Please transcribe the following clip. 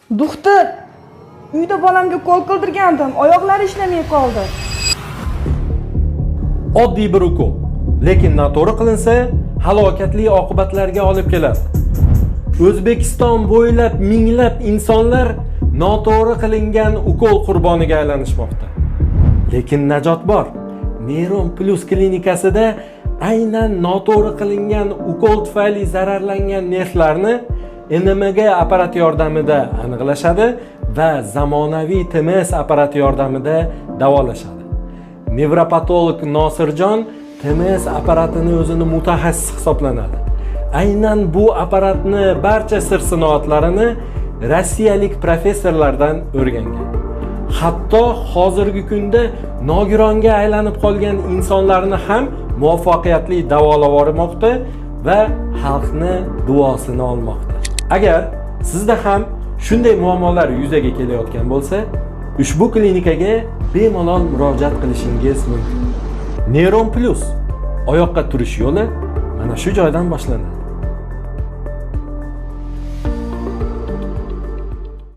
Doktor, uyda bolamga qo'l qildirgandim, oyoqlari ishlamay qoldi. Oddiy bir ukol, lekin noto'g'ri qilinsa halokatli oqibatlarga olib keladi. O'zbekiston bo'ylab minglab insonlar noto'g'ri qilingan ukol qurboniga aylanishmoqda. Lekin najot bor. Neuron Plus klinikasida aynan noto'g'ri qilingan ukol tufayli zararlangan nervlarni NMG apparati yordamida aniqlashadi va zamonaviy TMS apparati yordamida davolashadi. Nevropatolog Nosirjon TMS apparatini o'zini mutaxassis hisoblanadi. Aynan bu apparatni barcha sir-sinoatlarini rossiyalik professorlardan o'rgangan. Hatto hozirgi kunda nogironga aylanib qolgan insonlarni ham muvaffaqiyatli davolab bormoqda va xalqni duosini olmoqda. Agar sizda ham shunday muammolar yuzaga kelayotgan bo'lsa, ushbu klinikaga bemalol murojaat qilishingiz mumkin. Neuron Plus oyoqqa turish yo'li mana shu joydan boshlanadi.